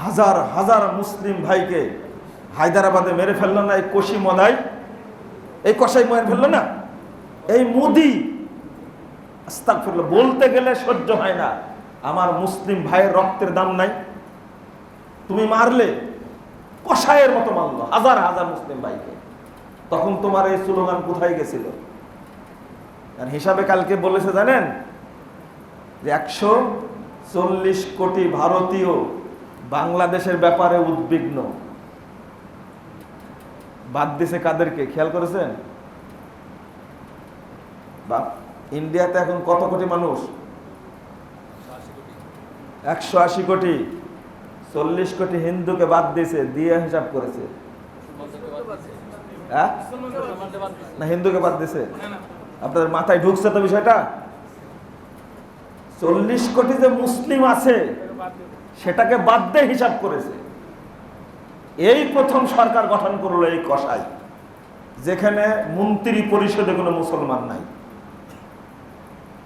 হাজার হাজার মুসলিম ভাইকে হায়দ্রাবাদে মেরে ফেললো না এই কোশি মদাই, এই কসাই মেরে ফেললো না এই মোদি। আস্তাগফিরুল্লাহ, বলতে গেলে সহ্য হয় না। আমার মুসলিম ভাইয়ের রক্তের দাম নাই? তুমি মারলে, কসাইয়ের মতো মারলো হাজার হাজার মুসলিম ভাইকে। তখন তোমার এই স্লোগান কোথায় গেছিল? হিসাবে কালকে বলেছে জানেন যে 140 কোটি ভারতীয় বাংলাদেশের ব্যাপারে উদ্বিগ্ন। বাদ দিছে কাদেরকে খেয়াল করেছেন? বা ইন্ডিয়াতে এখন কত কোটি মানুষ? 180 কোটি। 40 কোটি হিন্দুকে বাদ দিয়েছে, দিয়ে হিসাব করেছে। হ্যাঁ না, হিন্দুকে বাদ দিছে। আপনাদের মাথায় ঢুকছে তো বিষয়টা? 40 কোটি যে মুসলিম আছে সেটাকে বাদ দিয়ে হিসাব করেছে। এই প্রথম সরকার গঠন করলো এই কসাই, যেখানে মন্ত্রী পরিষদে কোনো মুসলমান নাই।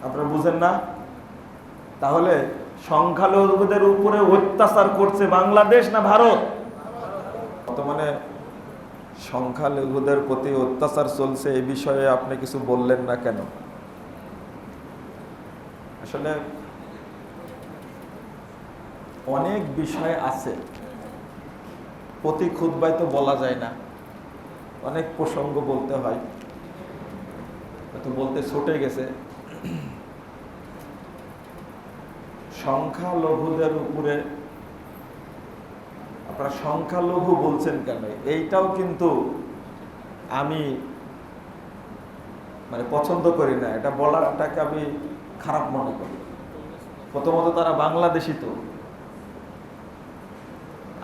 আপনারা বুঝেন না? তাহলে সংখ্যালঘুদের উপরে অত্যাচার করছে বাংলাদেশ না ভারত? বর্তমানে সংখ্যালঘুদের প্রতি অত্যাচার চলছে, এই বিষয়ে আপনি কিছু বললেন না কেন? আসলে অনেক বিষয় আছে, প্রতি খুতবায় তো বলা যায় না, অনেক প্রসঙ্গ বলতে হয়, তো বলতে ছুটে গেছে। সংখ্যালঘুদের উপরে আপনারা সংখ্যালঘু বলছেন কেন, এইটাও কিন্তু আমি পছন্দ করি না। এটা বলাটাকে আমি খারাপ মনে করি। প্রথমত তারা বাংলাদেশি, তো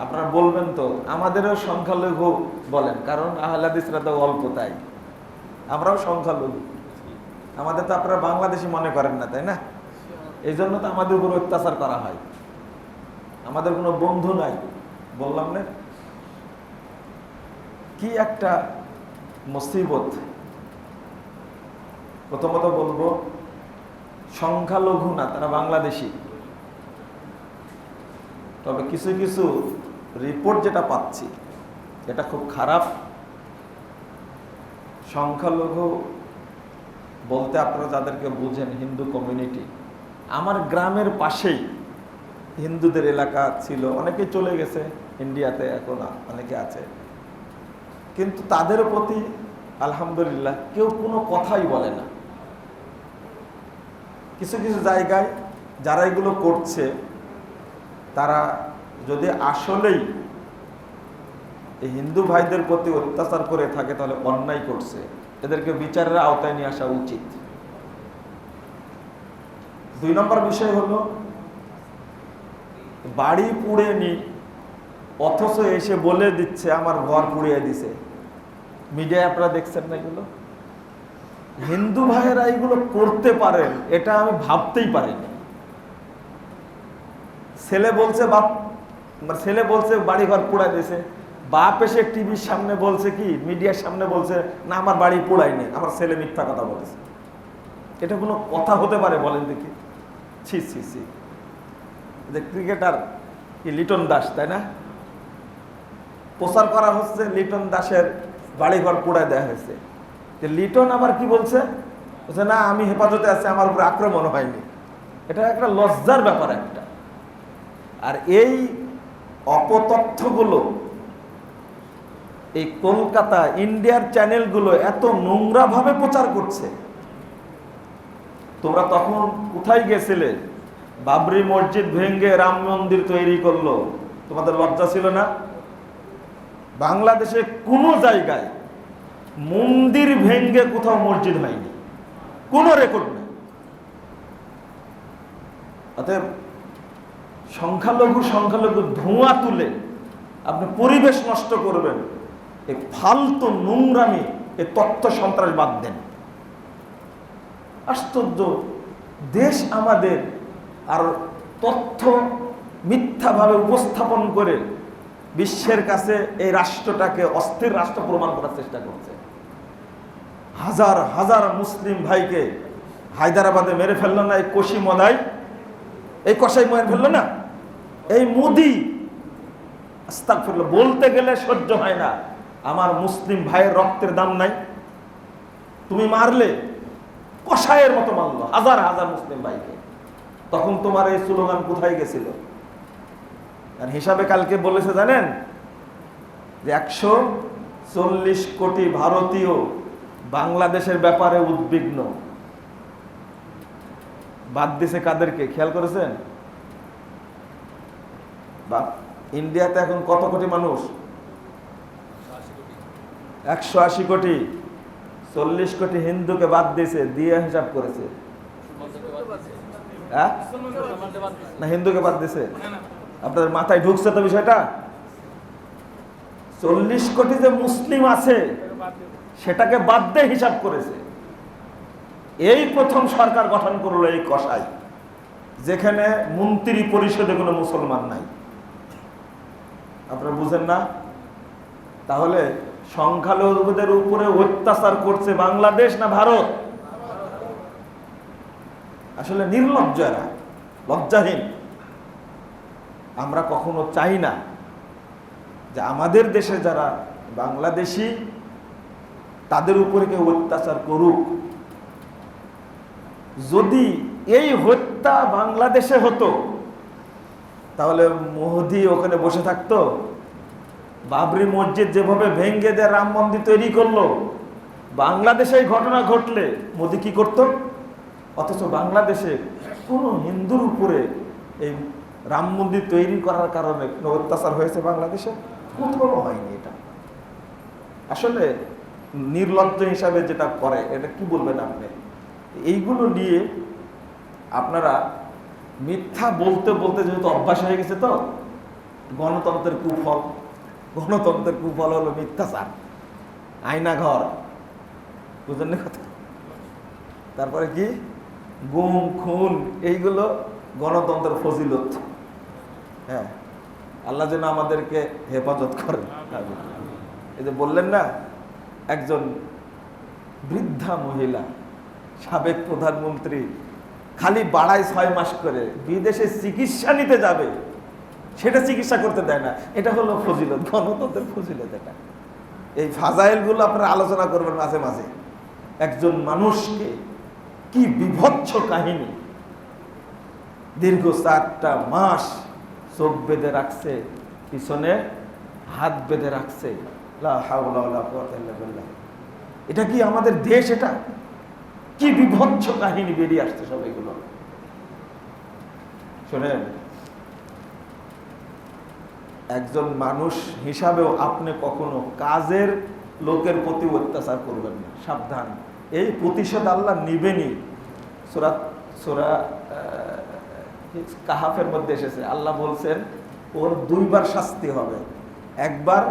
আপনারা বলবেন তো আমাদেরও সংখ্যালঘু বলেন, কারণ আহলে হাদিসরা তো অল্প, তাই আমরাও সংখ্যালঘু। আমাদের তো আপনারা বাংলাদেশি মনে করেন না, তাই না? এই জন্য তো আমাদের উপর অত্যাচার করা হয়। আমাদের কোনো বন্ধু নাই, বললাম না? কি একটা মুসিবত। প্রথমত বলবো সংখ্যালঘু না, তারা বাংলাদেশি। তবে কিছু কিছু রিপোর্ট যেটা পাচ্ছি এটা খুব খারাপ। সংখ্যালঘু বলতে আপনারা যাদেরকে বুঝেন হিন্দু কমিউনিটি, আমার গ্রামের পাশেই হিন্দুদের এলাকা ছিল, অনেকে চলে গেছে ইন্ডিয়াতে, এখন অনেকে আছে, কিন্তু তাদের প্রতি আলহামদুলিল্লাহ কেউ কোনো কথাই বলে না। কিছু কিছু জায়গায় যারা এগুলো করছে তারা যদি আসলেই এই হিন্দু ভাইদের প্রতি অত্যাচার করে থাকে তাহলে অন্যায় করছে, এদেরকে বিচারের আওতায় নিয়ে আসা উচিত। 2 নম্বর বিষয় হলো বাড়ি পুড়ে নি, অথচ এসে বলে দিচ্ছে আমার ঘর পুড়িয়ে দিছে। মিডিয়ায় আপনারা দেখছেন না এগুলো? হিন্দু ভাইয়েরা এগুলো করতে পারেন এটা আমি ভাবতেই পারিনি। ছেলে বলছে বাড়ি ঘর পুড়াই দিয়েছে, বাপ এসে টিভির সামনে বলছে, কি মিডিয়ার সামনে বলছে না আমার বাড়ি পুড়াইনি, আমার ছেলে মিথ্যা কথা বলেছে। এটা কোনো কথা হতে পারে বলেন দেখি? ছি ছি ছি। যে ক্রিকেটার কি লিটন দাস, তাই না? প্রচার করা হচ্ছে লিটন দাসের বাড়িঘর পুড়াই দেওয়া হয়েছে। লিটন আবার কি বলছে না আমি হেফাজতে আছি, আমার উপরে আক্রমণ হয়নি। এটা একটা লজ্জার ব্যাপার একটা। আর এই অপতথ্যগুলো এই কলকাতা ইন্ডিয়ার চ্যানেলগুলো এত নোংরা ভাবে প্রচার করছে। তোমরা তখন কোথায় গেছিলে? বাবরি মসজিদ ভেঙে রাম মন্দির তৈরি করলো, তোমাদের লজ্জা ছিল না? বাংলাদেশে কোনো জায়গায় মন্দির ভেঙে কোথাও মসজিদ হয়নি, কোনো রেকর্ড নেই। অতএব সংখ্যালঘু ধোঁয়া তুলে আপনি পরিবেশ নষ্ট করবেন, এই ফালতু নোংরামি, এই তথ্য সন্ত্রাস বাদ দেন। আশ্চর্য দেশ আমাদের, আর তথ্য মিথ্যাভাবে উপস্থাপন করে বিশ্বের কাছে এই রাষ্ট্রটাকে অস্থির রাষ্ট্র প্রমাণ করার চেষ্টা করছে। হাজার হাজার মুসলিম ভাইকে হায়দ্রাবাদে মেরে ফেললো না এই কোশি মদাই, এই কসাই মেরে ফেললো না এই মোদি। আস্তাগফিরুল্লাহ বলতে গেলে সহ্য হয় না। আমার মুসলিম ভাইয়ের রক্তের দাম নাই? তুমি মারলে, কষায়ের মতো মারলো হাজার হাজার মুসলিম ভাইকে, তখন তোমার এই স্লোগান কোথায় গেছিল? আর হিসাবে কালকে বলেছে জানেন যে 140 কোটি ভারতীয় বাংলাদেশের ব্যাপারে উদ্বিগ্ন। বাদ দিছে কাদেরকে খেয়াল করেছেন? বা ইন্ডিয়াতে এখন কত কোটি মানুষ? 180 কোটি। 40 কোটি হিন্দুকে বাদ দিয়েছে, দিয়ে হিসাব করেছে। হ্যাঁ না, হিন্দুকে বাদ দিছে। আপনাদের মাথায় ঢুকছে তো বিষয়টা? 40 কোটি যে মুসলিম আছে সেটাকে বাদ দিয়ে হিসাব করেছে। এই প্রথম সরকার গঠন করলো এই কসাই, যেখানে মন্ত্রী পরিষদে কোনো মুসলমান নাই। আপনারা বুঝেন না? তাহলে সংখ্যালঘুদের উপরে অত্যাচার করছে বাংলাদেশ না ভারত? আসলে নির্লজ্জ এরা, লজ্জাহীন। আমরা কখনো চাই না যে আমাদের দেশে যারা বাংলাদেশি তাদের উপরে কেউ অত্যাচার করুক। যদি এই হত্যা বাংলাদেশে হতো তাহলে মোদি ওখানে বসে থাকতো? বাবরি মসজিদ যেভাবে ভেঙ্গে দেয়, রাম মন্দির তৈরি করলো, বাংলাদেশে এই ঘটনা ঘটলে মোদি কি করত? অথচ বাংলাদেশে কোন হিন্দুর উপরে এই রাম মন্দির তৈরি করার কারণে অত্যাচার হয়েছে বাংলাদেশে? কোথাও হয়নি। এটা আসলে নির্লজ্জ হিসাবে যেটা করে, এটা কি বলবেন আপনি? এইগুলো নিয়ে আপনারা মিথ্যা বলতে বলতে যেহেতু অভ্যাস হয়ে গেছে, তো গণতন্ত্রের কুফল, গণতন্ত্রের কুফল হলো মিথ্যাচার, আয়না ঘর, বুঝলেন না কথা? তারপরে কি গুম খুন, এইগুলো গণতন্ত্রের ফজিলত। হ্যাঁ, আল্লাহ যেন আমাদেরকে হেফাজত করেন। এই যে বললেন না, একজন বৃদ্ধা মহিলা, সাবেক প্রধানমন্ত্রী, খালি বাড়ায় 6 মাস করে বিদেশে চিকিৎসা নিতে যাবে, সেটা চিকিৎসা করতে দেয় না। এটা হলো ফজিলত, গণতন্ত্রের ফজিলত। এটা এই ফাজাইলগুলো আপনারা আলোচনা করবেন মাঝে মাঝে। একজন মানুষকে কি বিভৎস কাহিনী, দীর্ঘ 4টা মাস চোখ বেঁধে রাখছে, পিছনে হাত বেঁধে রাখছে। লা হাওলা ওয়ালা কুওয়াতা ইল্লা বিল্লাহ। এটা কি আমাদের দেশ? এটা কি বিভৎস কাহিনী বেরিয়ে আসছে সব এগুলো। শোনেন, একজন মানুষ হিসাবেও আপনি কখনো কাজের লোকের প্রতি অত্যাচার করবেন না, সাবধান। এই প্রতিশোধ আল্লাহ নিবেনই। সূরা কাহাফের মধ্যে এসেছে, আল্লাহ বলছেন ওর 2বার শাস্তি হবে, একবার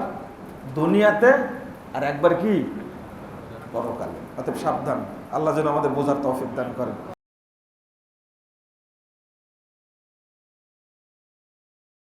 দুনিয়াতে আর একবার কি পরকালে। অতএব সাবধান। আল্লাহ যেন আমাদের বোঝার তৌফিক দান করেন।